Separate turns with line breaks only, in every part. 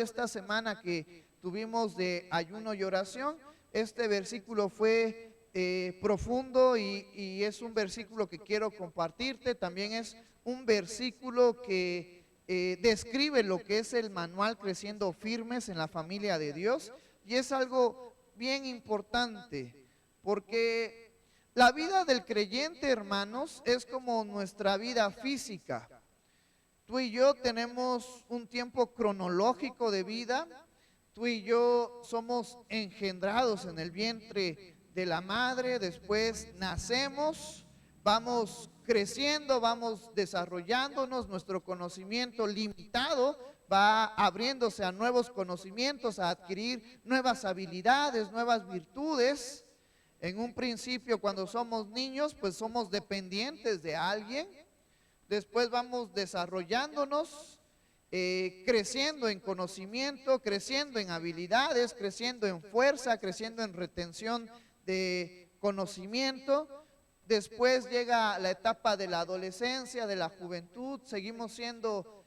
esta semana que tuvimos de ayuno y oración, este versículo fue profundo y es un versículo que quiero compartirte. También es un versículo que describe lo que es el manual Creciendo Firmes en la Familia de Dios, y es algo bien importante porque la vida del creyente, hermanos, es como nuestra vida física. Tú y yo tenemos un tiempo cronológico de vida. Tú y yo somos engendrados en el vientre de la madre, después nacemos, vamos creciendo, vamos desarrollándonos, nuestro conocimiento limitado va abriéndose a nuevos conocimientos, a adquirir nuevas habilidades, nuevas virtudes. En un principio, cuando somos niños, pues somos dependientes de alguien. Después vamos desarrollándonos, creciendo en conocimiento, creciendo en habilidades, creciendo en fuerza, creciendo en retención de conocimiento. Después llega la etapa de la adolescencia, de la juventud. Seguimos siendo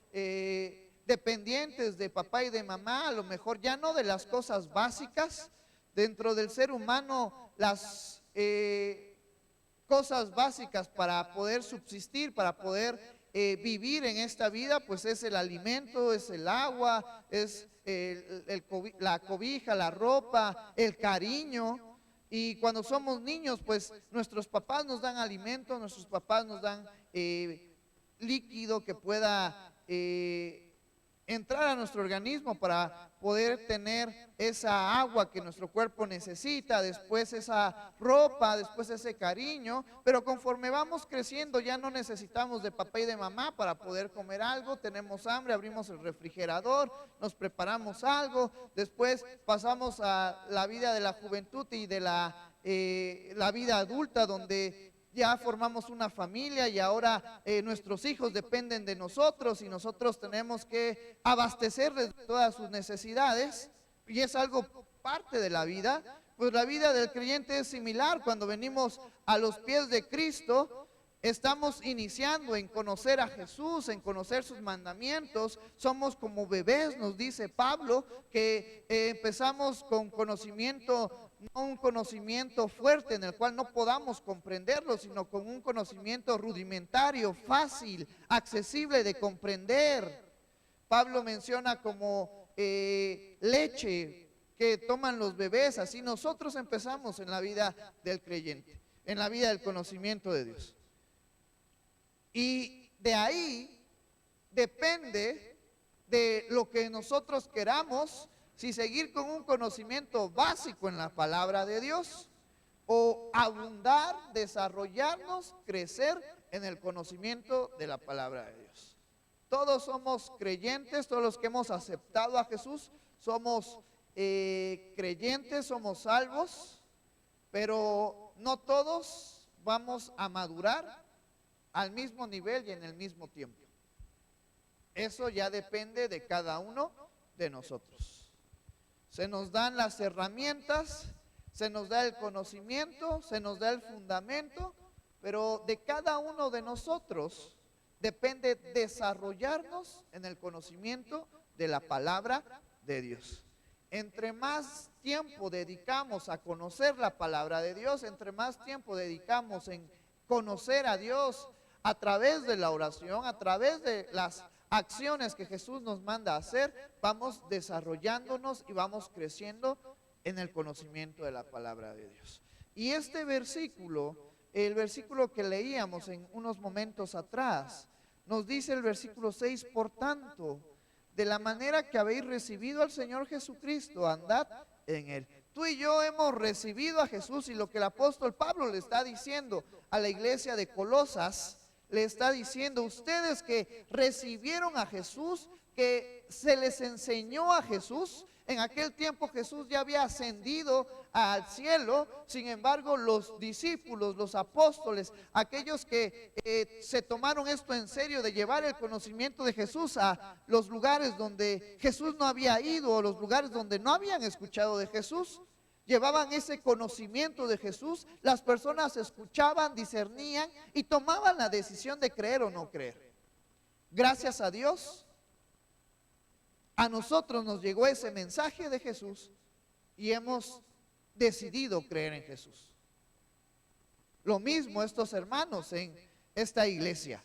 dependientes de papá y de mamá, a lo mejor ya no de las cosas básicas. Dentro del ser humano, las cosas básicas para poder subsistir, para poder vivir en esta vida, pues es el alimento, es el agua, es la cobija, la ropa, el cariño. Y cuando somos niños, pues nuestros papás nos dan alimento, nuestros papás nos dan líquido que pueda entrar a nuestro organismo para poder tener esa agua que nuestro cuerpo necesita, después esa ropa, después ese cariño. Pero conforme vamos creciendo ya no necesitamos de papá y de mamá para poder comer algo. Tenemos hambre, abrimos el refrigerador, nos preparamos algo. Después pasamos a la vida de la juventud y de la vida adulta, donde ya formamos una familia y ahora nuestros hijos dependen de nosotros y nosotros tenemos que abastecerles de todas sus necesidades, y es algo parte de la vida. Pues la vida del creyente es similar. Cuando venimos a los pies de Cristo, estamos iniciando en conocer a Jesús, en conocer sus mandamientos. Somos como bebés, nos dice Pablo, que empezamos con conocimiento, no un conocimiento fuerte en el cual no podamos comprenderlo, sino con un conocimiento rudimentario, fácil, accesible de comprender. Pablo menciona como leche que toman los bebés. Así nosotros empezamos en la vida del creyente, en la vida del conocimiento de Dios. Y de ahí depende de lo que nosotros queramos, si seguir con un conocimiento básico en la palabra de Dios o abundar, desarrollarnos, crecer en el conocimiento de la palabra de Dios. Todos somos creyentes, todos los que hemos aceptado a Jesús somos creyentes, somos salvos, pero no todos vamos a madurar al mismo nivel y en el mismo tiempo. Eso ya depende de cada uno de nosotros. Se nos dan las herramientas, se nos da el conocimiento, se nos da el fundamento, pero de cada uno de nosotros depende desarrollarnos en el conocimiento de la palabra de Dios. Entre más tiempo dedicamos a conocer la palabra de Dios, entre más tiempo dedicamos en conocer a Dios a través de la oración, a través de las acciones que Jesús nos manda a hacer, vamos desarrollándonos y vamos creciendo en el conocimiento de la palabra de Dios. Y este versículo, el versículo que leíamos en unos momentos atrás, nos dice el versículo 6, por tanto, de la manera que habéis recibido al Señor Jesucristo, andad en Él. Tú y yo hemos recibido a Jesús, y lo que el apóstol Pablo le está diciendo a la iglesia de Colosas, le está diciendo: ustedes que recibieron a Jesús, que se les enseñó a Jesús. En aquel tiempo Jesús ya había ascendido al cielo. Sin embargo, los discípulos, los apóstoles, aquellos que se tomaron esto en serio de llevar el conocimiento de Jesús a los lugares donde Jesús no había ido, o los lugares donde no habían escuchado de Jesús, llevaban ese conocimiento de Jesús. Las personas escuchaban, discernían y tomaban la decisión de creer o no creer. Gracias a Dios, a nosotros nos llegó ese mensaje de Jesús y hemos decidido creer en Jesús. Lo mismo estos hermanos en esta iglesia.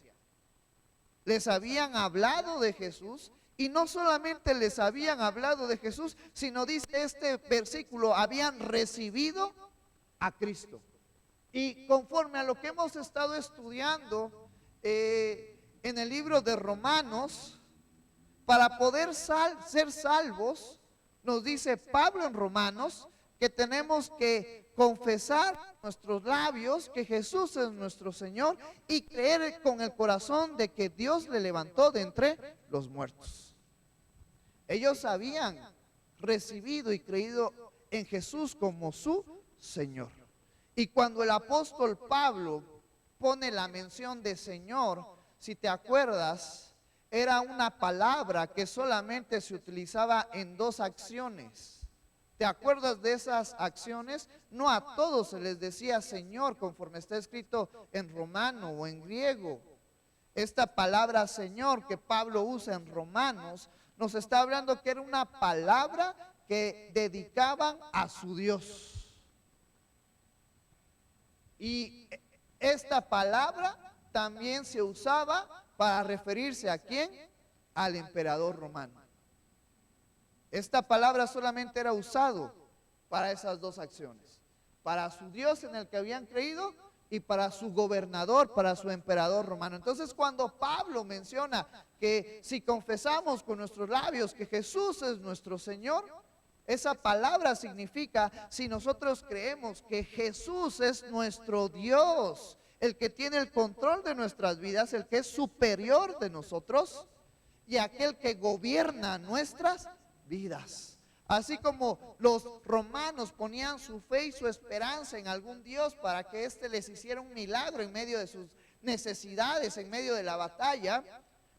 Les habían hablado de Jesús y no solamente les habían hablado de Jesús, sino dice este versículo, habían recibido a Cristo. Y conforme a lo que hemos estado estudiando en el libro de Romanos, para poder ser salvos, nos dice Pablo en Romanos, que tenemos que confesar nuestros labios que Jesús es nuestro Señor y creer con el corazón de que Dios le levantó de entre los muertos. Ellos habían recibido y creído en Jesús como su Señor. Y cuando el apóstol Pablo pone la mención de Señor, si te acuerdas, era una palabra que solamente se utilizaba en dos acciones. ¿Te acuerdas de esas acciones? No a todos se les decía Señor, conforme está escrito en romano o en griego. Esta palabra Señor que Pablo usa en Romanos nos está hablando que era una palabra que dedicaban a su Dios. Y esta palabra también se usaba para referirse a ¿quién? Al emperador romano. Esta palabra solamente era usado para esas dos acciones, para su Dios en el que habían creído y para su gobernador, para su emperador romano. Entonces cuando Pablo menciona que si confesamos con nuestros labios que Jesús es nuestro Señor, esa palabra significa si nosotros creemos que Jesús es nuestro Dios, el que tiene el control de nuestras vidas, el que es superior de nosotros y aquel que gobierna nuestras vidas. Así como los romanos ponían su fe y su esperanza en algún Dios para que éste les hiciera un milagro en medio de sus necesidades, en medio de la batalla,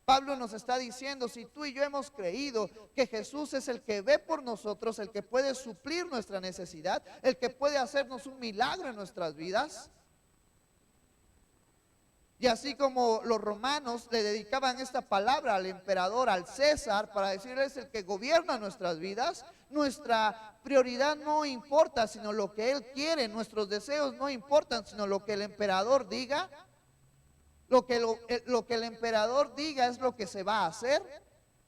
Pablo nos está diciendo, si tú y yo hemos creído que Jesús es el que ve por nosotros, el que puede suplir nuestra necesidad, el que puede hacernos un milagro en nuestras vidas, y así como los romanos le dedicaban esta palabra al emperador, al César, para decirles el que gobierna nuestras vidas, nuestra prioridad no importa, sino lo que él quiere, nuestros deseos no importan, sino lo que el emperador diga, lo que el emperador diga es lo que se va a hacer.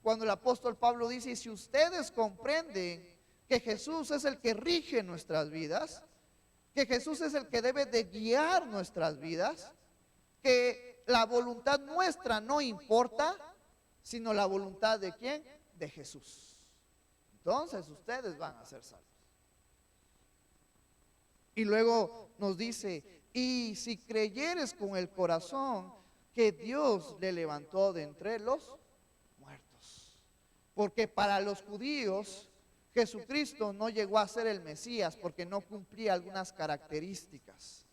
Cuando el apóstol Pablo dice, si ustedes comprenden que Jesús es el que rige nuestras vidas, que Jesús es el que debe de guiar nuestras vidas, que la voluntad nuestra no importa, sino la voluntad de ¿quién? De Jesús. Entonces ustedes van a ser salvos. Y luego nos dice, y si creyeres con el corazón que Dios le levantó de entre los muertos. Porque para los judíos Jesucristo no llegó a ser el Mesías porque no cumplía algunas características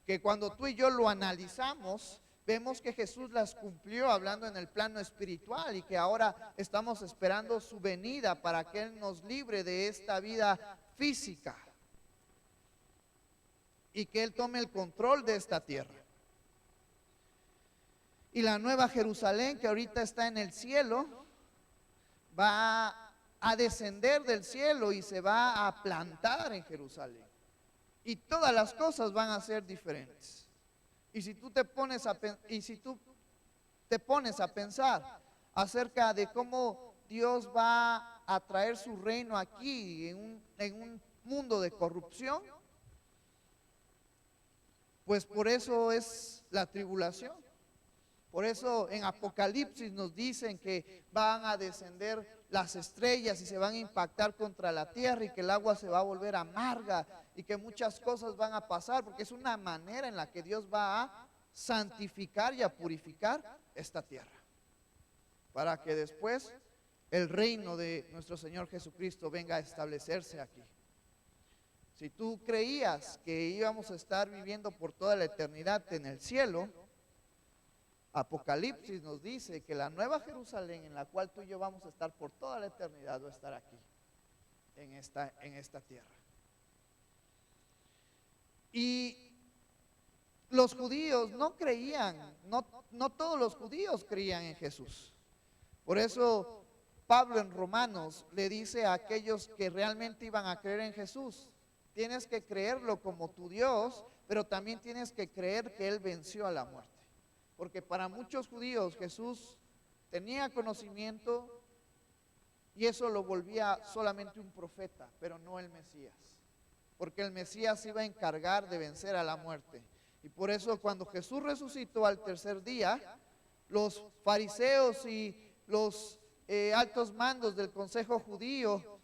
que cuando tú y yo lo analizamos, vemos que Jesús las cumplió hablando en el plano espiritual y que ahora estamos esperando su venida para que Él nos libre de esta vida física y que Él tome el control de esta tierra. Y la nueva Jerusalén que ahorita está en el cielo va a descender del cielo y se va a plantar en Jerusalén. Y todas las cosas van a ser diferentes. Y si tú te pones a pensar acerca de cómo Dios va a traer su reino aquí en un mundo de corrupción, pues por eso es la tribulación. Por eso en Apocalipsis nos dicen que van a descender las estrellas y se van a impactar contra la tierra y que el agua se va a volver amarga y que muchas cosas van a pasar, porque es una manera en la que Dios va a santificar y a purificar esta tierra, para que después el reino de nuestro Señor Jesucristo venga a establecerse aquí. Si tú creías que íbamos a estar viviendo por toda la eternidad en el cielo, Apocalipsis nos dice que la nueva Jerusalén en la cual tú y yo vamos a estar por toda la eternidad va a estar aquí, en esta tierra. Y los judíos no creían, no todos los judíos creían en Jesús. Por eso Pablo en Romanos le dice a aquellos que realmente iban a creer en Jesús: tienes que creerlo como tu Dios, pero también tienes que creer que Él venció a la muerte. Porque para muchos judíos Jesús tenía conocimiento y eso lo volvía solamente un profeta, pero no el Mesías. Porque el Mesías iba a encargar de vencer a la muerte. Y por eso cuando Jesús resucitó al tercer día, los fariseos y los altos mandos del consejo judío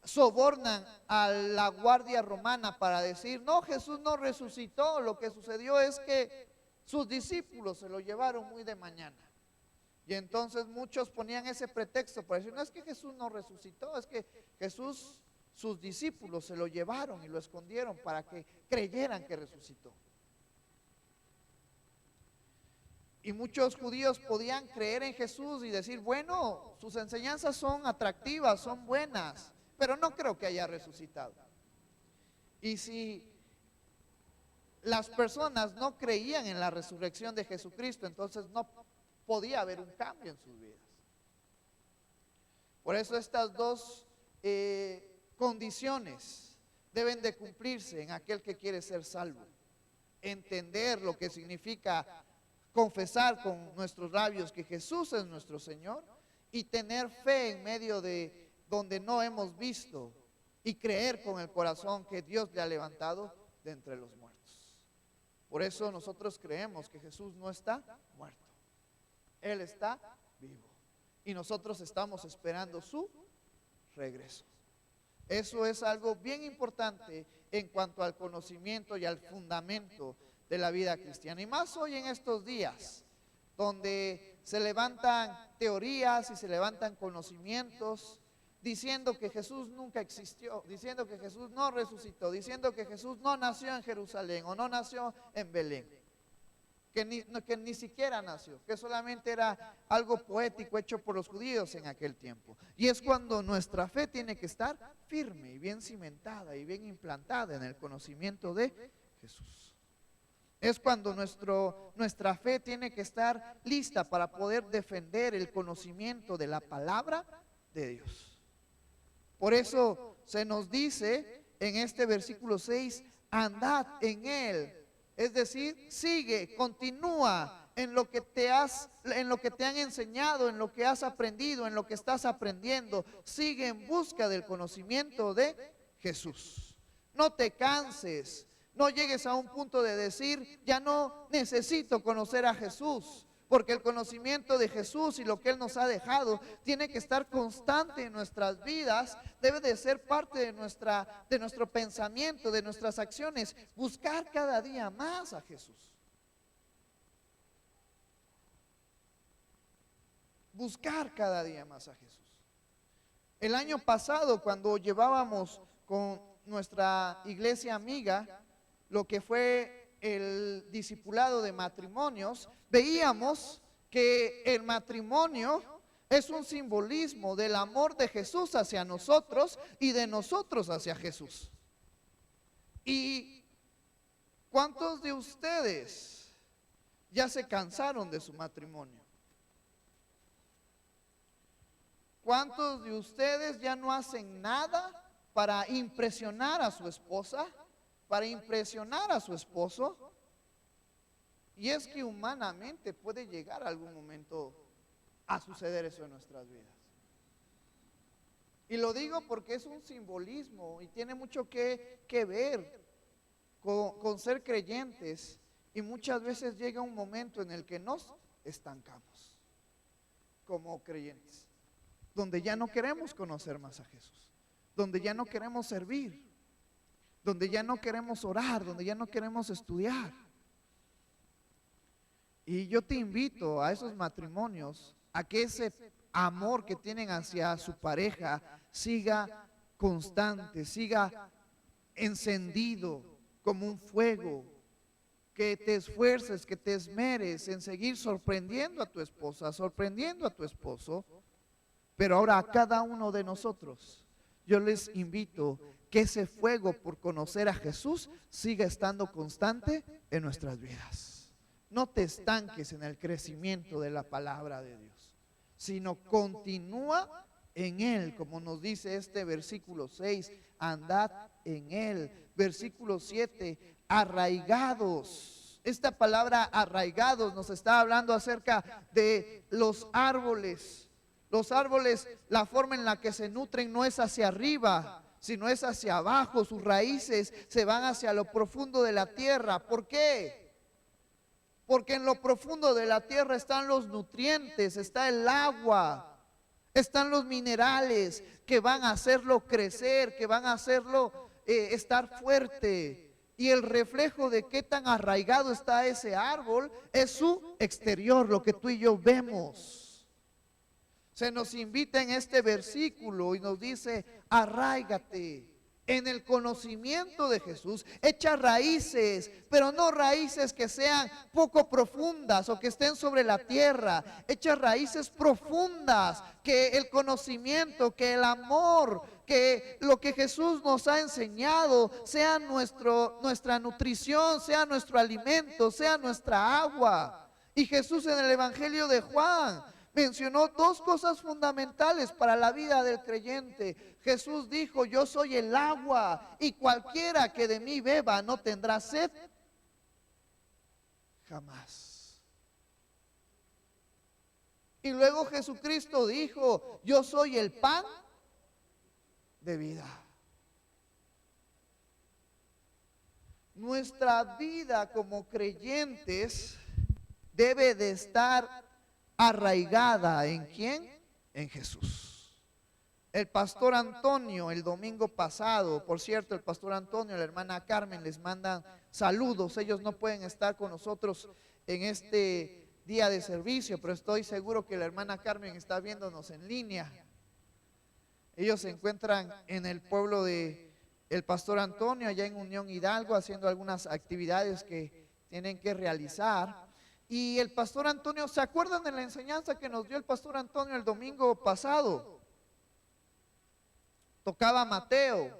sobornan a la guardia romana para decir: no, Jesús no resucitó, lo que sucedió es que sus discípulos se lo llevaron muy de mañana. Y entonces muchos ponían ese pretexto para decir: no, es que Jesús no resucitó, es que Jesús, sus discípulos se lo llevaron y lo escondieron para que creyeran que resucitó. Y muchos judíos podían creer en Jesús y decir: bueno, sus enseñanzas son atractivas, son buenas, pero no creo que haya resucitado. Y si las personas no creían en la resurrección de Jesucristo, entonces no podía haber un cambio en sus vidas. Por eso estas dos condiciones deben de cumplirse en aquel que quiere ser salvo: entender lo que significa confesar con nuestros labios que Jesús es nuestro Señor, y tener fe en medio de donde no hemos visto, y creer con el corazón que Dios le ha levantado de entre los muertos. Por eso nosotros creemos que Jesús no está muerto, Él está vivo, y nosotros estamos esperando su regreso. Eso es algo bien importante en cuanto al conocimiento y al fundamento de la vida cristiana. Y más hoy en estos días, donde se levantan teorías y se levantan conocimientos diciendo que Jesús nunca existió, diciendo que Jesús no resucitó, diciendo que Jesús no nació en Jerusalén o no nació en Belén, que ni siquiera nació, que solamente era algo poético hecho por los judíos en aquel tiempo. Y es cuando nuestra fe tiene que estar firme y bien cimentada y bien implantada en el conocimiento de Jesús. Es cuando nuestra fe tiene que estar lista para poder defender el conocimiento de la palabra de Dios. Por eso se nos dice en este versículo 6: andad en Él. Es decir, sigue, continúa en lo que te han enseñado, en lo que has aprendido, en lo que estás aprendiendo. Sigue en busca del conocimiento de Jesús. No te canses. No llegues a un punto de decir: ya no necesito conocer a Jesús, porque el conocimiento de Jesús y lo que Él nos ha dejado tiene que estar constante en nuestras vidas, debe de ser parte de nuestro pensamiento, de nuestras acciones, buscar cada día más a Jesús. Buscar cada día más a Jesús. El año pasado, cuando llevábamos con nuestra iglesia amiga lo que fue el discipulado de matrimonios, veíamos que el matrimonio es un simbolismo del amor de Jesús hacia nosotros y de nosotros hacia Jesús. ¿Y cuántos de ustedes ya se cansaron de su matrimonio? ¿Cuántos de ustedes ya no hacen nada para impresionar a su esposa, para impresionar a su esposo? Y es que humanamente puede llegar algún momento a suceder eso en nuestras vidas. Y lo digo porque es un simbolismo y tiene mucho que ver con ser creyentes. Y muchas veces llega un momento en el que nos estancamos como creyentes, donde ya no queremos conocer más a Jesús, donde ya no queremos servir, donde ya no queremos orar, donde ya no queremos estudiar. Y yo te invito a esos matrimonios a que ese amor que tienen hacia su pareja siga constante, siga encendido como un fuego, que te esfuerces, que te esmeres en seguir sorprendiendo a tu esposa, sorprendiendo a tu esposo. Pero ahora a cada uno de nosotros, yo les invito que ese fuego por conocer a Jesús siga estando constante en nuestras vidas. No te estanques en el crecimiento de la palabra de Dios, sino continúa en Él, como nos dice este versículo 6, andad en Él. Versículo 7, arraigados. Esta palabra arraigados nos está hablando acerca de los árboles. Los árboles, la forma en la que se nutren no es hacia arriba, sino es hacia abajo. Sus raíces se van hacia lo profundo de la tierra. ¿Por qué? Porque en lo profundo de la tierra están los nutrientes, está el agua, están los minerales que van a hacerlo crecer, que van a hacerlo estar fuerte. Y el reflejo de qué tan arraigado está ese árbol es su exterior, lo que tú y yo vemos. Se nos invita en este versículo y nos dice, arráigate en el conocimiento de Jesús, echa raíces, pero no raíces que sean poco profundas o que estén sobre la tierra, echa raíces profundas, que el conocimiento, que el amor, que lo que Jesús nos ha enseñado sea nuestra nutrición, sea nuestro alimento, sea nuestra agua. Y Jesús en el Evangelio de Juan mencionó dos cosas fundamentales para la vida del creyente. Jesús dijo, yo soy el agua y cualquiera que de mí beba no tendrá sed jamás. Y luego Jesucristo dijo, yo soy el pan de vida. Nuestra vida como creyentes debe de estar arraigada ¿en quién? En Jesús. El pastor Antonio el domingo pasado, por cierto, el pastor Antonio y la hermana Carmen les mandan saludos. Ellos no pueden estar con nosotros en este día de servicio, pero estoy seguro que la hermana Carmen está viéndonos en línea. Ellos se encuentran en el pueblo de el pastor Antonio, allá en Unión Hidalgo, haciendo algunas actividades que tienen que realizar. Y el pastor Antonio, ¿se acuerdan de la enseñanza que nos dio el pastor Antonio el domingo pasado? Tocaba Mateo.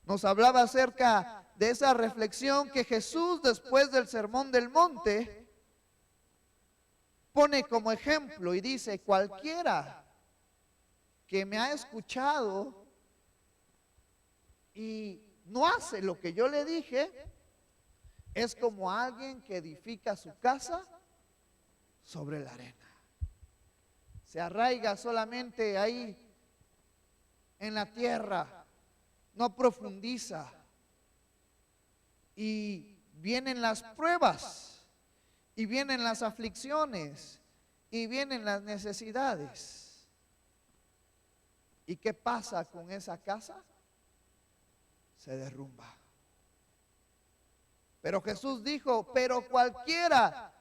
Nos hablaba acerca de esa reflexión que Jesús, después del Sermón del Monte, pone como ejemplo y dice, cualquiera que me ha escuchado y no hace lo que yo le dije, es como alguien que edifica su casa sobre la arena. Se arraiga solamente ahí en la tierra, no profundiza. Y vienen las pruebas, y vienen las aflicciones, y vienen las necesidades. ¿Y qué pasa con esa casa? Se derrumba. Pero Jesús dijo, pero cualquiera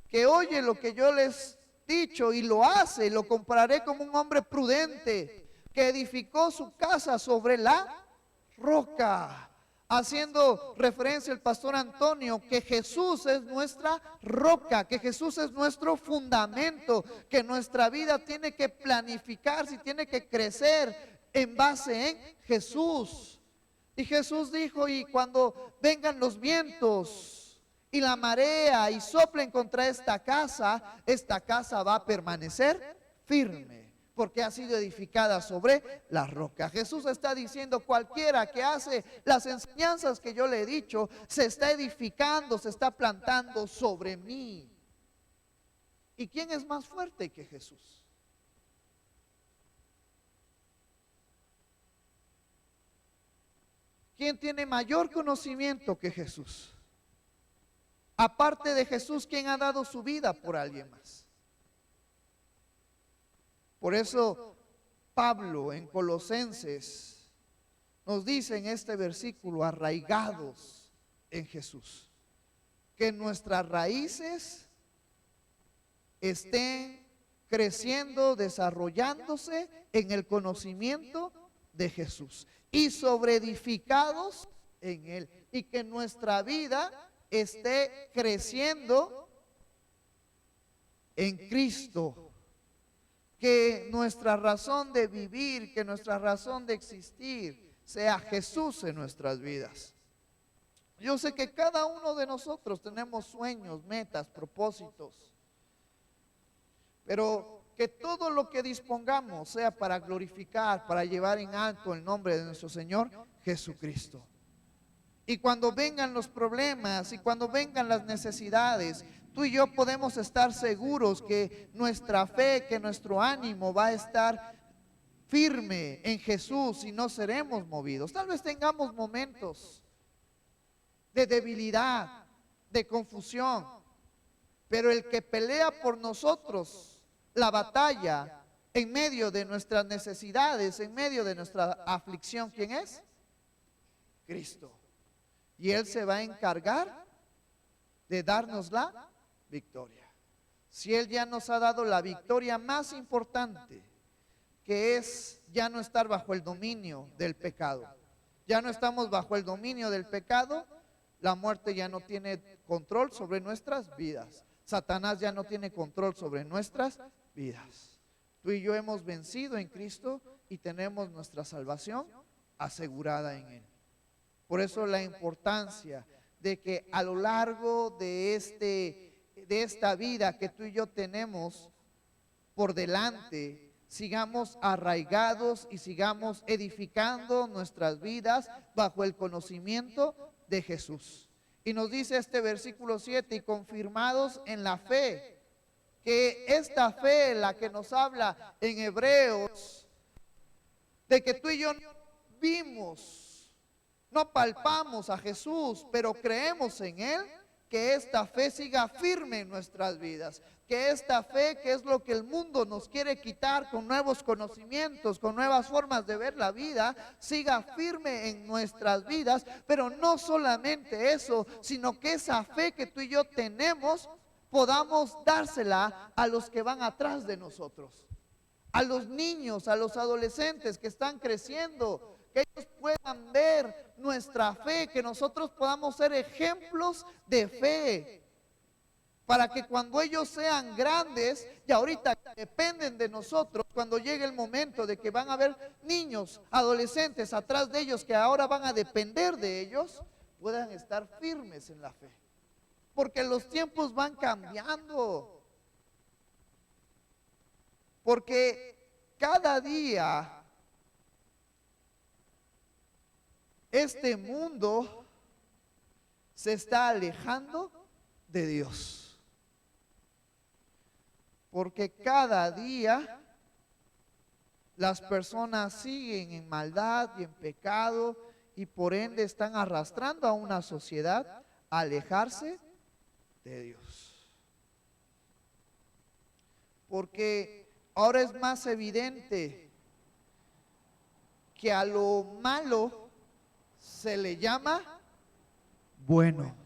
que oye lo que yo les he dicho y lo hace, lo compararé como un hombre prudente que edificó su casa sobre la roca. Haciendo referencia el pastor Antonio, que Jesús es nuestra roca, que Jesús es nuestro fundamento, que nuestra vida tiene que planificarse y tiene que crecer en base en Jesús. Y Jesús dijo, y cuando vengan los vientos y la marea y soplen contra esta casa va a permanecer firme, porque ha sido edificada sobre la roca. Jesús está diciendo, cualquiera que hace las enseñanzas que yo le he dicho, se está edificando, se está plantando sobre mí. ¿Y quién es más fuerte que Jesús? ¿Quién tiene mayor conocimiento que Jesús? Aparte de Jesús, ¿quién ha dado su vida por alguien más? Por eso Pablo en Colosenses nos dice en este versículo, arraigados en Jesús, que nuestras raíces estén creciendo, desarrollándose en el conocimiento de Jesús y sobreedificados en Él, y que nuestra vida esté creciendo en Cristo, que nuestra razón de vivir, que nuestra razón de existir sea Jesús en nuestras vidas. Yo sé que cada uno de nosotros tenemos sueños, metas, propósitos, pero que todo lo que dispongamos sea para glorificar, para llevar en alto el nombre de nuestro Señor Jesucristo. Y cuando vengan los problemas y cuando vengan las necesidades, tú y yo podemos estar seguros que nuestra fe, que nuestro ánimo va a estar firme en Jesús y no seremos movidos. Tal vez tengamos momentos de debilidad, de confusión, pero el que pelea por nosotros la batalla en medio de nuestras necesidades, en medio de nuestra aflicción, ¿quién es? Cristo. Y Él se va a encargar de darnos la victoria. Si Él ya nos ha dado la victoria más importante, que es ya no estar bajo el dominio del pecado. Ya no estamos bajo el dominio del pecado, la muerte ya no tiene control sobre nuestras vidas. Satanás ya no tiene control sobre nuestras vidas. Tú y yo hemos vencido en Cristo y tenemos nuestra salvación asegurada en Él. Por eso la importancia de que a lo largo de esta vida que tú y yo tenemos por delante, sigamos arraigados y sigamos edificando nuestras vidas bajo el conocimiento de Jesús. Y nos dice este versículo 7, y confirmados en la fe, que esta fe, la que nos habla en Hebreos, de que tú y yo vimos, no palpamos a Jesús, pero creemos en Él, que esta fe siga firme en nuestras vidas, que esta fe, que es lo que el mundo nos quiere quitar con nuevos conocimientos, con nuevas formas de ver la vida, siga firme en nuestras vidas, pero no solamente eso, sino que esa fe que tú y yo tenemos, podamos dársela a los que van atrás de nosotros, a los niños, a los adolescentes que están creciendo, que ellos puedan ver nuestra fe, que nosotros podamos ser ejemplos de fe, para que cuando ellos sean grandes, y ahorita dependen de nosotros, cuando llegue el momento de que van a haber niños, adolescentes atrás de ellos, que ahora van a depender de ellos, puedan estar firmes en la fe, porque los tiempos van cambiando, porque cada día este mundo se está alejando de Dios, porque cada día las personas siguen en maldad y en pecado y por ende están arrastrando a una sociedad a alejarse de Dios. Porque ahora es más evidente que a lo malo se le llama bueno.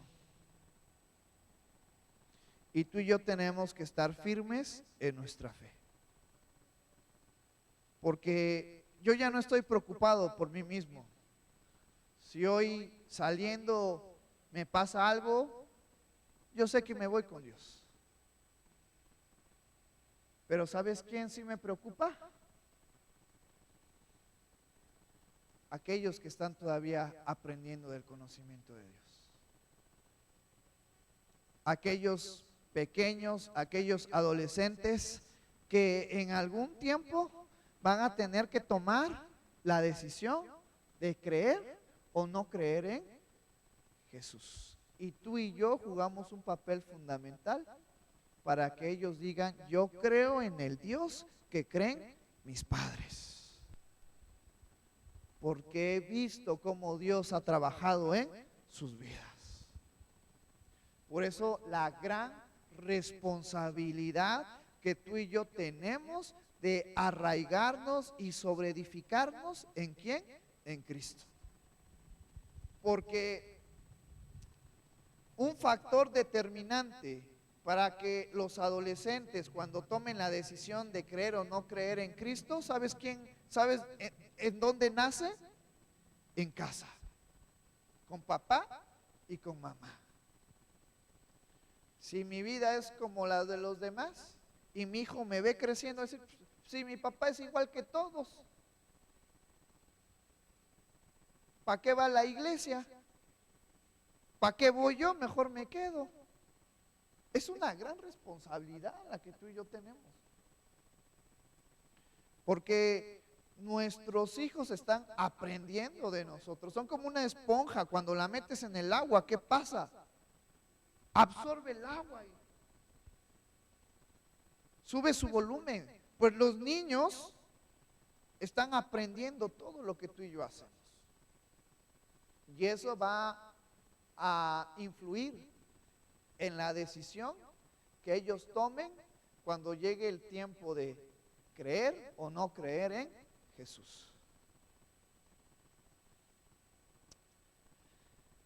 Y tú y yo tenemos que estar firmes en nuestra fe. Porque yo ya no estoy preocupado por mí mismo. Si hoy saliendo me pasa algo, yo sé que me voy con Dios. Pero ¿sabes quién sí me preocupa? Aquellos que están todavía aprendiendo del conocimiento de Dios. Aquellos pequeños, aquellos adolescentes que en algún tiempo van a tener que tomar la decisión de creer o no creer en Jesús. Y tú y yo jugamos un papel fundamental para que ellos digan: yo creo en el Dios que creen mis padres, porque he visto cómo Dios ha trabajado en sus vidas. Por eso la gran responsabilidad que tú y yo tenemos de arraigarnos y sobreedificarnos ¿en quién? En Cristo. Porque un factor determinante para que los adolescentes, cuando tomen la decisión de creer o no creer en Cristo, ¿sabes quién? ¿Sabes en dónde nace? En casa, con papá y con mamá. Si mi vida es como la de los demás y mi hijo me ve creciendo, decir: si mi papá es igual que todos, ¿para qué va a la iglesia? ¿Para qué voy yo? Mejor me quedo. Es una gran responsabilidad la que tú y yo tenemos. porque nuestros hijos están aprendiendo de nosotros. Son como una esponja. Cuando la metes en el agua, ¿qué pasa? Absorbe el agua y sube su volumen. Pues los niños están aprendiendo todo lo que tú y yo hacemos. Y eso va a influir en la decisión que ellos tomen cuando llegue el tiempo de creer o no creer en Jesús.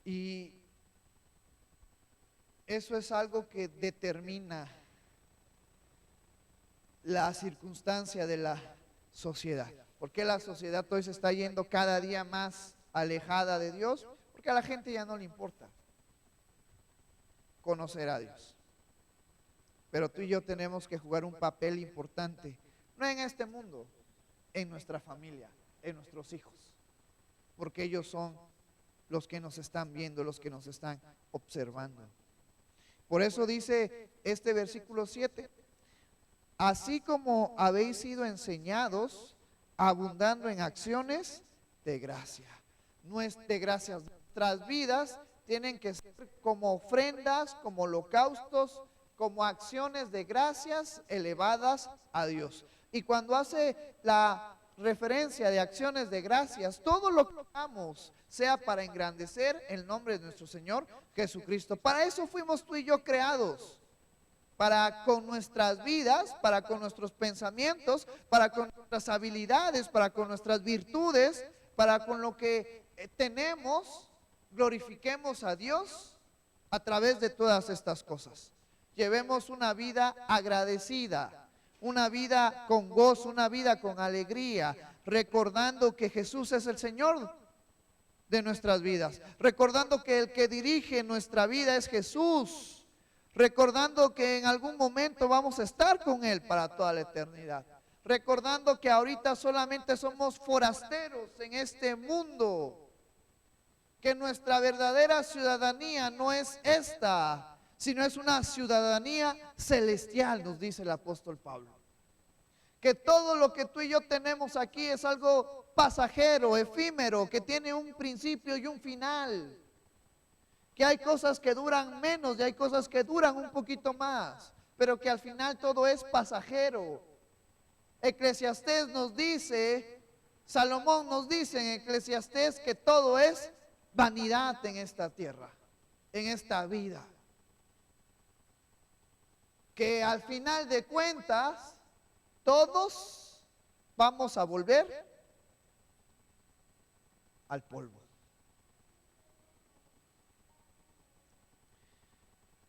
Y eso es algo que determina la circunstancia de la sociedad. ¿Por qué la sociedad hoy se está yendo cada día más alejada de Dios? Porque a la gente ya no le importa conocer a Dios. Pero tú y yo tenemos que jugar un papel importante, no en este mundo, en nuestra familia, en nuestros hijos, porque ellos son los que nos están viendo, los que nos están observando. Por eso dice este versículo 7, así como habéis sido enseñados, abundando en acciones de gracia. No es de gracias. Nuestras vidas tienen que ser como ofrendas, como holocaustos, como acciones de gracias elevadas a Dios. Y cuando hace la referencia de acciones de gracias, todo lo que hagamos sea para engrandecer el nombre de nuestro Señor Jesucristo. Para eso fuimos tú y yo creados. Para con nuestras vidas, para con nuestros pensamientos, para con nuestras habilidades, para con nuestras virtudes, para con lo que tenemos, glorifiquemos a Dios a través de todas estas cosas. Llevemos una vida agradecida, una vida con gozo, una vida con alegría, recordando que Jesús es el Señor de nuestras vidas, recordando que el que dirige nuestra vida es Jesús, recordando que en algún momento vamos a estar con Él para toda la eternidad, recordando que ahorita solamente somos forasteros en este mundo, que nuestra verdadera ciudadanía no es esta, sino es una ciudadanía celestial, nos dice el apóstol Pablo. Que todo lo que tú y yo tenemos aquí es algo pasajero, efímero, que tiene un principio y un final. Que hay cosas que duran menos y hay cosas que duran un poquito más, pero que al final todo es pasajero. Eclesiastés nos dice, Salomón nos dice en Eclesiastés que todo es vanidad en esta tierra, en esta vida. Que al final de cuentas todos vamos a volver al polvo.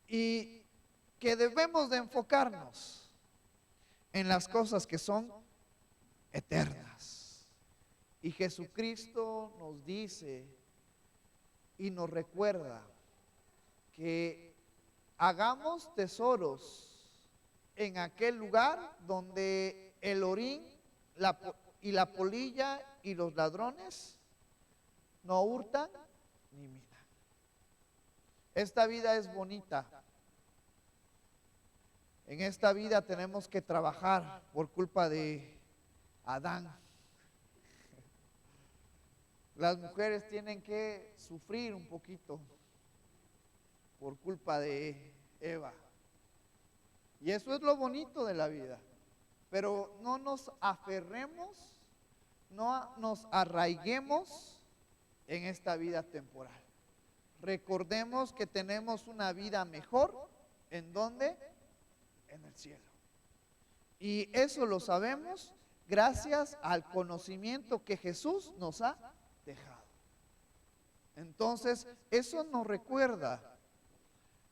Y que debemos de enfocarnos en las cosas que son eternas. Y Jesucristo nos dice y nos recuerda que hagamos tesoros en aquel lugar donde el orín y la polilla y los ladrones no hurtan ni minan. Esta vida es bonita. En esta vida tenemos que trabajar por culpa de Adán. Las mujeres tienen que sufrir un poquito por culpa de Eva. Y eso es lo bonito de la vida. Pero no nos aferremos, no nos arraiguemos en esta vida temporal. Recordemos que tenemos una vida mejor. ¿En dónde? En el cielo. Y eso lo sabemos gracias al conocimiento que Jesús nos ha dejado. Entonces, eso nos recuerda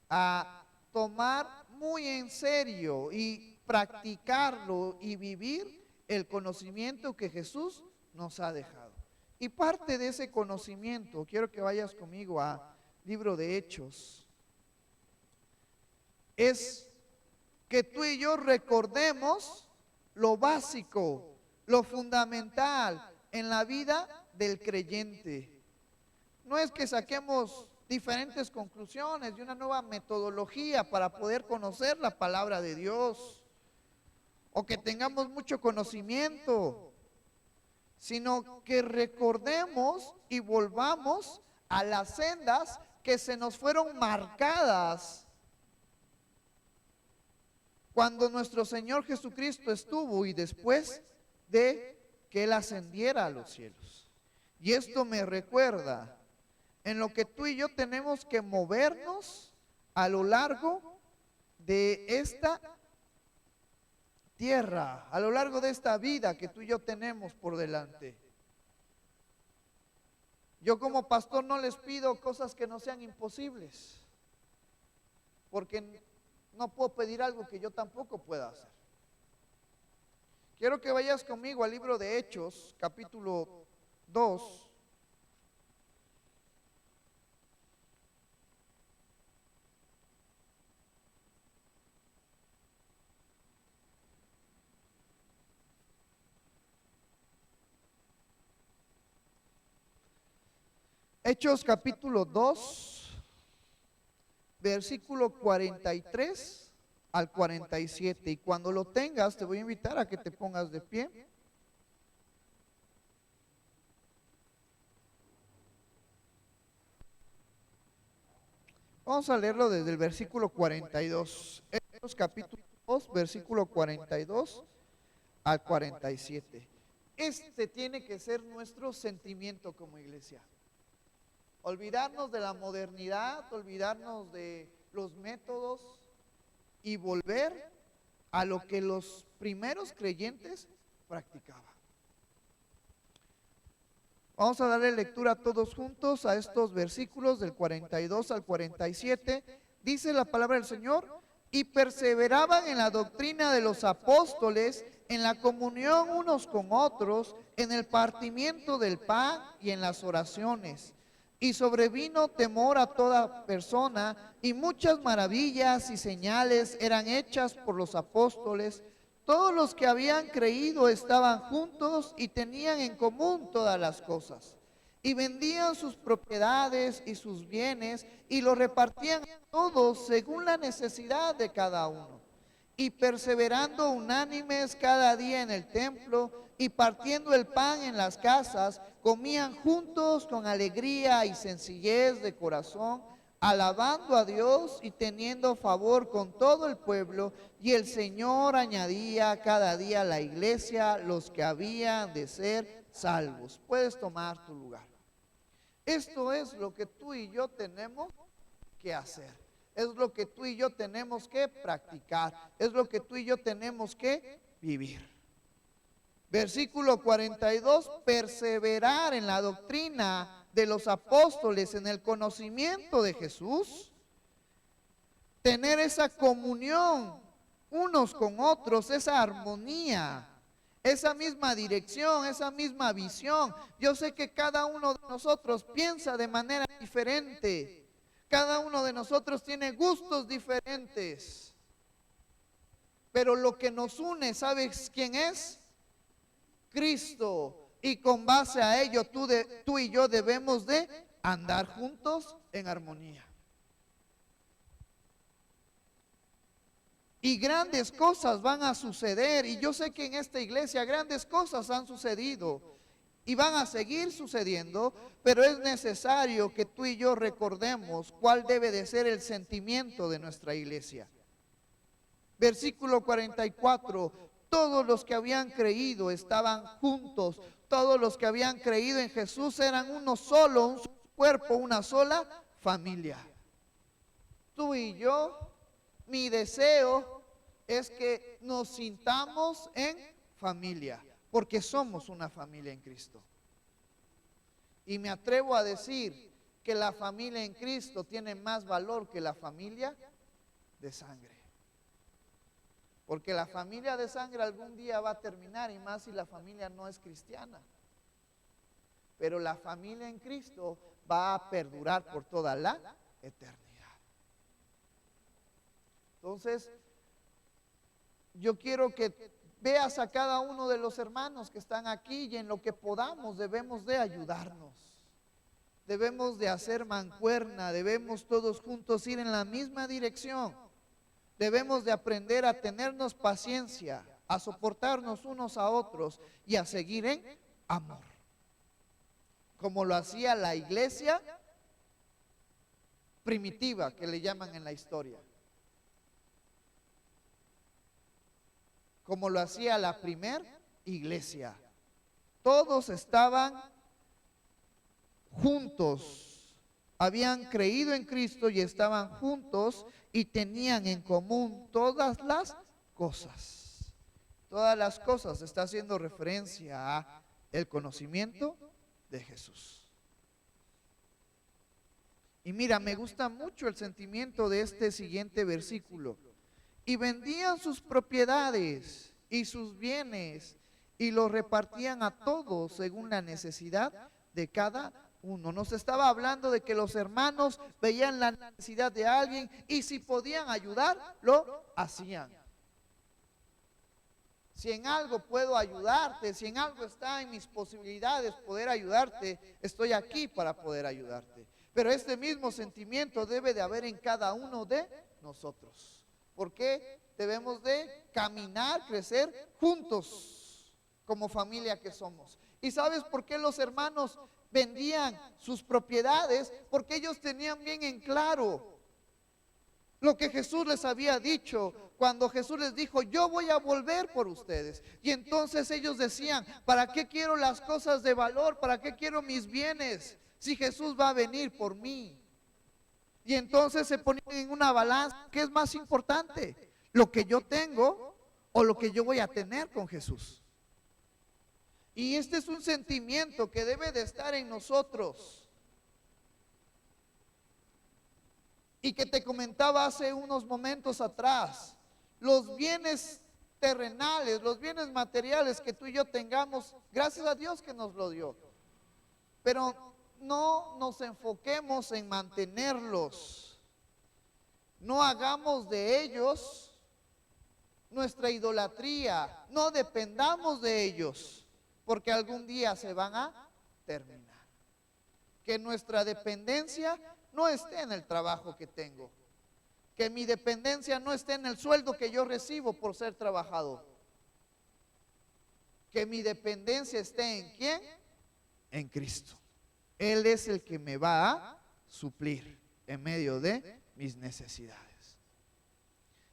a tomar muy en serio y practicarlo y vivir el conocimiento que Jesús nos ha dejado. Y parte de ese conocimiento, quiero que vayas conmigo a Libro de Hechos, es que tú y yo recordemos lo básico, lo fundamental en la vida del creyente. No es que saquemos diferentes conclusiones y una nueva metodología para poder conocer la palabra de Dios. o que tengamos mucho conocimiento, sino que recordemos y volvamos a las sendas que se nos fueron marcadas cuando nuestro Señor Jesucristo estuvo y después de que Él ascendiera a los cielos. Y esto me recuerda en lo que tú y yo tenemos que movernos a lo largo de esta tierra, a lo largo de esta vida que tú y yo tenemos por delante. Yo como pastor no les pido cosas que no sean imposibles, porque no puedo pedir algo que yo tampoco pueda hacer. Quiero que vayas conmigo al libro de Hechos, capítulo 2. Hechos capítulo 2, versículo 43 al 47. Y cuando lo tengas, te voy a invitar a que te pongas de pie. Vamos a leerlo desde el versículo 42. Hechos capítulo 2, versículo 42 al 47. Este tiene que ser nuestro sentimiento como iglesia. Olvidarnos de la modernidad, olvidarnos de los métodos y volver a lo que los primeros creyentes practicaban. Vamos a darle lectura todos juntos a estos versículos del 42 al 47. Dice la palabra del Señor: y perseveraban en la doctrina de los apóstoles, en la comunión unos con otros, en el partimiento del pan y en las oraciones. Y sobrevino temor a toda persona, y muchas maravillas y señales eran hechas por los apóstoles. Todos los que habían creído estaban juntos y tenían en común todas las cosas. Y vendían sus propiedades y sus bienes y los repartían a todos según la necesidad de cada uno. Y perseverando unánimes cada día en el templo y partiendo el pan en las casas, comían juntos con alegría y sencillez de corazón, alabando a Dios y teniendo favor con todo el pueblo. Y el Señor añadía cada día a la iglesia los que habían de ser salvos. Puedes tomar tu lugar. Esto es lo que tú y yo tenemos que hacer. Es lo que tú y yo tenemos que practicar. Es lo que tú y yo tenemos que vivir. Versículo 42, perseverar en la doctrina de los apóstoles, en el conocimiento de Jesús, tener esa comunión unos con otros, esa armonía, esa misma dirección, esa misma visión. Yo sé que cada uno de nosotros piensa de manera diferente, cada uno de nosotros tiene gustos diferentes, pero lo que nos une, ¿sabes quién es? Cristo. Y con base a ello tú y yo debemos de andar juntos en armonía. Y grandes cosas van a suceder, y yo sé que en esta iglesia grandes cosas han sucedido y van a seguir sucediendo, pero es necesario que tú y yo recordemos cuál debe de ser el sentimiento de nuestra iglesia. Versículo 44, todos los que habían creído estaban juntos, todos los que habían creído en Jesús eran uno solo, un solo cuerpo, una sola familia. Tú y yo, mi deseo es que nos sintamos en familia, porque somos una familia en Cristo. Y me atrevo a decir que la familia en Cristo tiene más valor que la familia de sangre. Porque la familia de sangre algún día va a terminar, y más si la familia no es cristiana. Pero la familia en Cristo va a perdurar por toda la eternidad. Entonces, yo quiero que veas a cada uno de los hermanos que están aquí, y en lo que podamos debemos de ayudarnos. Debemos de hacer mancuerna, debemos todos juntos ir en la misma dirección. Debemos de aprender a tenernos paciencia, a soportarnos unos a otros y a seguir en amor, como lo hacía la iglesia primitiva, que le llaman en la historia, como lo hacía la primer iglesia. Todos estaban juntos, habían creído en Cristo y estaban juntos y tenían en común todas las cosas. Todas las cosas está haciendo referencia a el conocimiento de Jesús. Y mira, me gusta mucho el sentimiento de este siguiente versículo. Y vendían sus propiedades y sus bienes y los repartían a todos según la necesidad de cada uno. Nos estaba hablando de que los hermanos veían la necesidad de alguien y si podían ayudar, lo hacían. Si en algo puedo ayudarte, si en algo está en mis posibilidades poder ayudarte, estoy aquí para poder ayudarte. Pero este mismo sentimiento debe de haber en cada uno de nosotros. Porque debemos de caminar, crecer juntos como familia que somos. ¿Y sabes por qué los hermanos vendían sus propiedades? Porque ellos tenían bien en claro lo que Jesús les había dicho cuando Jesús les dijo, yo voy a volver por ustedes. Y entonces ellos decían, ¿para qué quiero las cosas de valor? ¿Para qué quiero mis bienes? Si Jesús va a venir por mí. Y entonces se ponían en una balanza. ¿Qué es más importante? ¿Lo que yo tengo o lo que yo voy a tener con Jesús? Y este es un sentimiento que debe de estar en nosotros. Y que te comentaba hace unos momentos atrás. Los bienes terrenales, los bienes materiales que tú y yo tengamos, gracias a Dios que nos lo dio. Pero no nos enfoquemos en mantenerlos. No hagamos de ellos nuestra idolatría. No dependamos de ellos, porque algún día se van a terminar. Que nuestra dependencia no esté en el trabajo que tengo. Que mi dependencia no esté en el sueldo que yo recibo por ser trabajador. Que mi dependencia esté en ¿quién? En Cristo. Él es el que me va a suplir en medio de mis necesidades.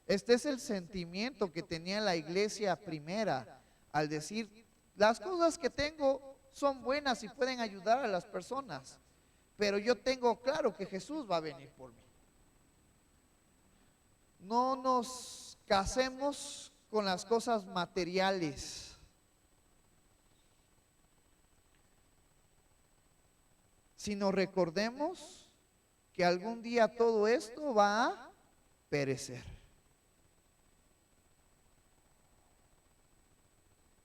Este es el sentimiento que tenía la iglesia primera al decir, las cosas que tengo son buenas y pueden ayudar a las personas, pero yo tengo claro que Jesús va a venir por mí. No nos casemos con las cosas materiales. Sino recordemos que algún día todo esto va a perecer.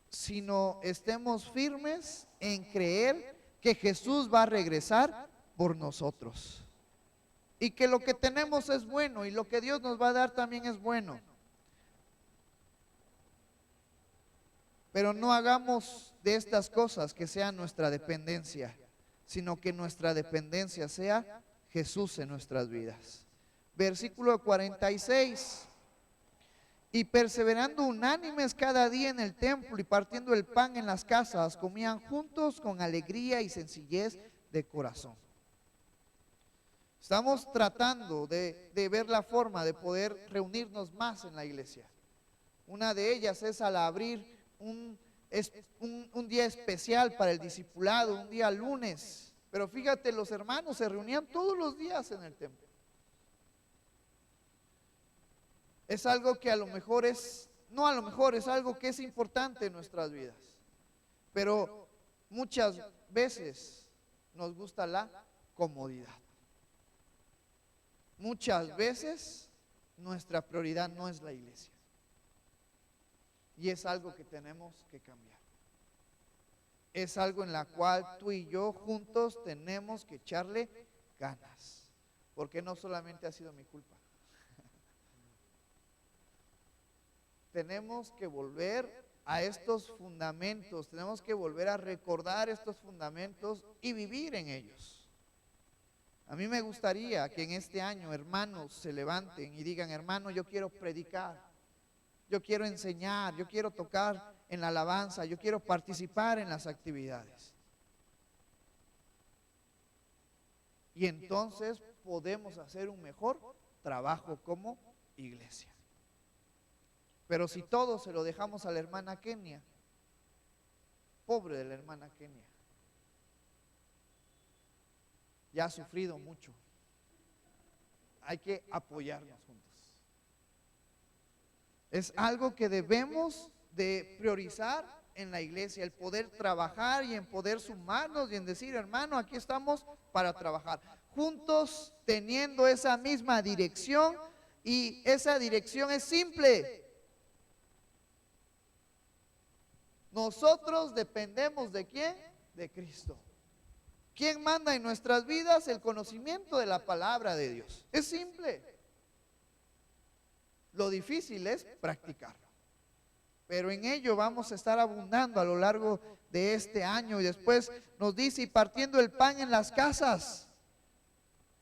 Sino estemos firmes en creer que Jesús va a regresar por nosotros. Y que lo que tenemos es bueno y lo que Dios nos va a dar también es bueno. Pero no hagamos de estas cosas que sean nuestra dependencia, sino que nuestra dependencia sea Jesús en nuestras vidas. Versículo 46. Y perseverando unánimes cada día en el templo y partiendo el pan en las casas, comían juntos con alegría y sencillez de corazón. Estamos tratando de ver la forma de poder reunirnos más en la iglesia. Una de ellas es al abrir un día especial para el discipulado, un día lunes. Pero fíjate, los hermanos se reunían todos los días en el templo. Es algo que a lo mejor es, no a lo mejor, es algo que es importante en nuestras vidas. Pero muchas veces nos gusta la comodidad. Muchas veces nuestra prioridad no es la iglesia. Y es algo que tenemos que cambiar. Es algo en la cual tú y yo juntos tenemos que echarle ganas. Porque no solamente ha sido mi culpa. Tenemos que volver a estos fundamentos. Tenemos que volver a recordar estos fundamentos y vivir en ellos. A mí me gustaría que en este año hermanos se levanten y digan, hermano, yo quiero predicar. yo quiero enseñar, yo quiero tocar en la alabanza, yo quiero participar en las actividades. Y entonces podemos hacer un mejor trabajo como iglesia. Pero si todo se lo dejamos a la hermana Kenia, pobre de la hermana Kenia, ya ha sufrido mucho. Hay que apoyarnos juntos. Es algo que debemos de priorizar en la iglesia, el poder trabajar y en poder sumarnos y en decir, hermano, aquí estamos para trabajar juntos, teniendo esa misma dirección, y esa dirección es simple. Nosotros dependemos ¿de quién? De Cristo. ¿Quién manda en nuestras vidas? El conocimiento de la palabra de Dios. Es simple. Lo difícil es practicarlo. Pero en ello vamos a estar abundando a lo largo de este año. Y después nos dice, y partiendo el pan en las casas,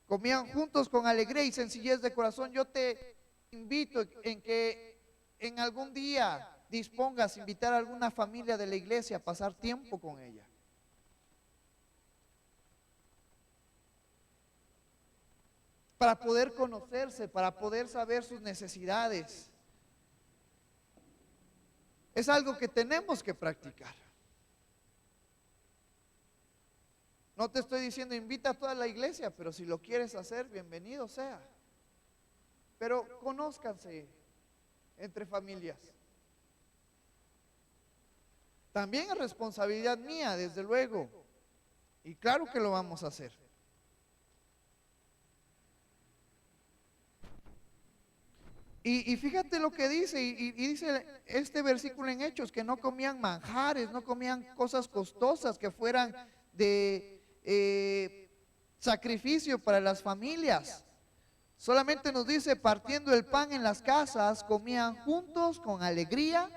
comían juntos con alegría y sencillez de corazón. Yo te invito en que en algún día dispongas a invitar a alguna familia de la iglesia a pasar tiempo con ella. Para poder conocerse, para poder saber sus necesidades. Es algo que tenemos que practicar. No te estoy diciendo invita a toda la iglesia, pero si lo quieres hacer, bienvenido sea. Pero conózcanse entre familias. También es responsabilidad mía, desde luego. Y claro que lo vamos a hacer. Y fíjate lo que dice, y dice este versículo en Hechos, que no comían manjares, no comían cosas costosas que fueran de sacrificio para las familias. Solamente nos dice, partiendo el pan en las casas, comían juntos con alegría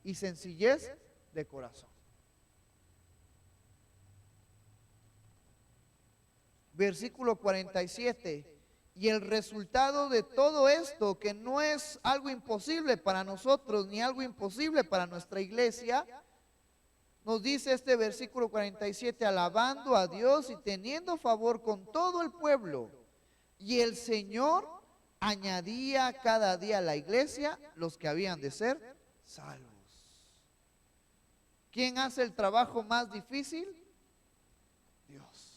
y sencillez de corazón. Versículo 47. Y el resultado de todo esto, que no es algo imposible para nosotros, ni algo imposible para nuestra iglesia, nos dice este versículo 47, alabando a Dios y teniendo favor con todo el pueblo. Y el Señor añadía cada día a la iglesia los que habían de ser salvos. ¿Quién hace el trabajo más difícil? Dios.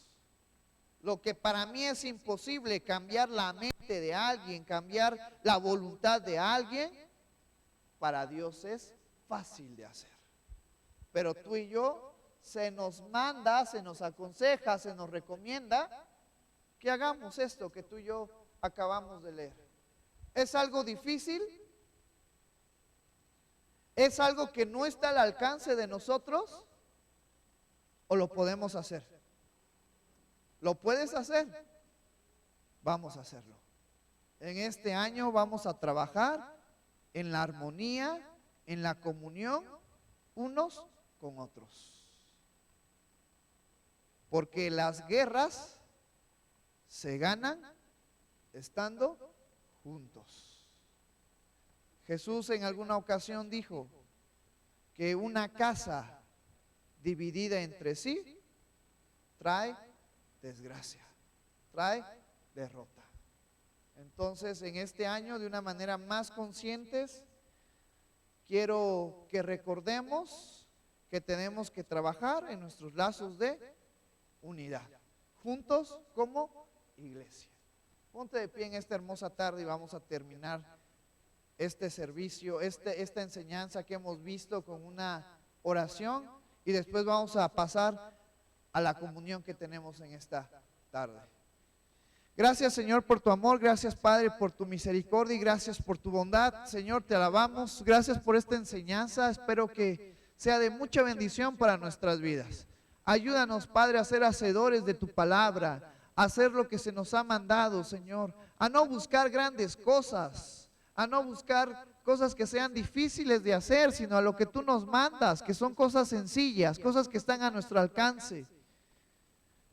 Lo que para mí es imposible, cambiar la mente de alguien, cambiar la voluntad de alguien, para Dios es fácil de hacer. Pero tú y yo, se nos manda, se nos aconseja, se nos recomienda que hagamos esto que tú y yo acabamos de leer. ¿Es algo difícil? ¿Es algo que no está al alcance de nosotros? ¿O lo podemos hacer? ¿Lo puedes hacer? Vamos a hacerlo. En este año vamos a trabajar en la armonía, en la comunión, unos con otros. Porque las guerras se ganan estando juntos. Jesús en alguna ocasión dijo que una casa dividida entre sí trae desgracia, trae derrota. Entonces, en este año, de una manera más conscientes, quiero que recordemos que tenemos que trabajar en nuestros lazos de unidad, juntos como iglesia. Ponte de pie en esta hermosa tarde y vamos a terminar este servicio, esta enseñanza que hemos visto con una oración, y después vamos a pasar a la comunión que tenemos en esta tarde. Gracias, Señor, por tu amor, gracias, Padre, por tu misericordia y gracias por tu bondad. Señor, te alabamos, gracias por esta enseñanza, espero que sea de mucha bendición para nuestras vidas. Ayúdanos, Padre, a ser hacedores de tu palabra, a hacer lo que se nos ha mandado, Señor, a no buscar grandes cosas, a no buscar cosas que sean difíciles de hacer, sino a lo que tú nos mandas, que son cosas sencillas, cosas que están a nuestro alcance.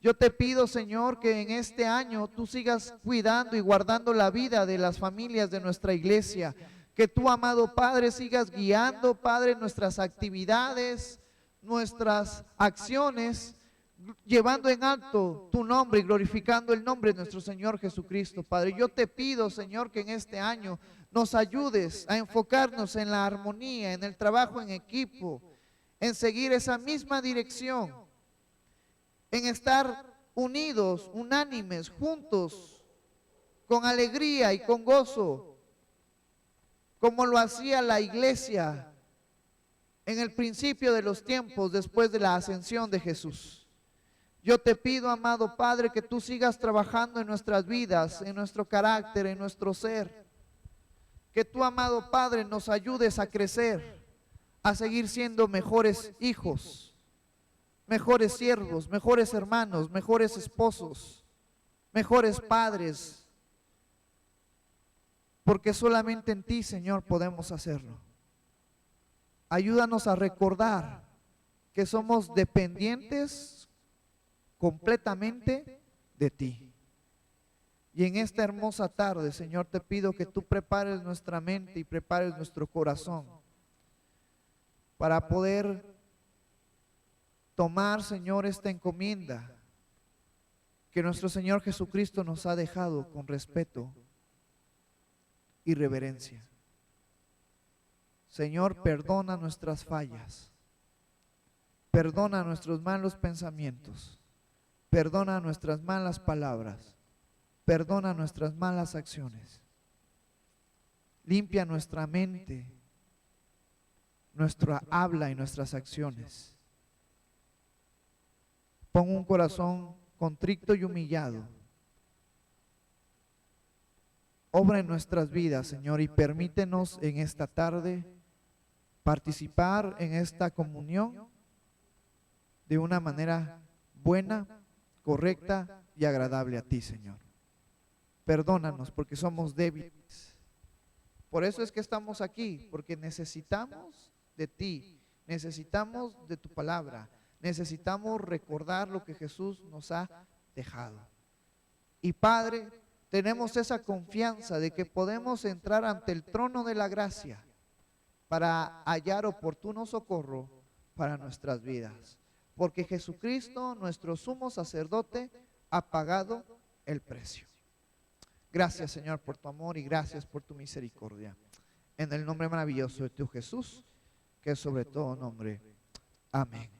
Yo te pido, Señor, que en este año tú sigas cuidando y guardando la vida de las familias de nuestra iglesia, Que tú, amado Padre, sigas guiando, Padre, nuestras actividades, nuestras acciones, llevando en alto tu nombre y glorificando el nombre de nuestro Señor Jesucristo, Padre. Yo te pido, Señor, que en este año nos ayudes a enfocarnos en la armonía, en el trabajo en equipo, en seguir esa misma dirección, en estar unidos, unánimes, juntos, con alegría y con gozo, como lo hacía la iglesia en el principio de los tiempos después de la ascensión de Jesús. Yo te pido, amado Padre, que tú sigas trabajando en nuestras vidas, en nuestro carácter, en nuestro ser. Que tú, amado Padre, nos ayudes a crecer, a seguir siendo mejores hijos, mejores siervos, mejores hermanos, mejores esposos, mejores padres. Porque solamente en ti, Señor, podemos hacerlo. Ayúdanos a recordar que somos dependientes completamente de ti. Y en esta hermosa tarde, Señor, te pido que tú prepares nuestra mente y prepares nuestro corazón para poder tomar, Señor, esta encomienda que nuestro Señor Jesucristo nos ha dejado con respeto y reverencia. Señor, perdona nuestras fallas, perdona nuestros malos pensamientos, perdona nuestras malas palabras, perdona nuestras malas acciones, limpia nuestra mente, nuestra habla y nuestras acciones. Pon un corazón contrito y humillado. Obra en nuestras vidas, Señor, y permítenos en esta tarde participar en esta comunión de una manera buena, correcta y agradable a ti, Señor. Perdónanos porque somos débiles. Por eso es que estamos aquí, porque necesitamos de ti, necesitamos de tu palabra, necesitamos recordar lo que Jesús nos ha dejado. Y Padre, tenemos esa confianza de que podemos entrar ante el trono de la gracia para hallar oportuno socorro para nuestras vidas. Porque Jesucristo, nuestro sumo sacerdote, ha pagado el precio. Gracias, Señor, por tu amor y gracias por tu misericordia. En el nombre maravilloso de tu Jesús, que es sobre todo nombre. Amén.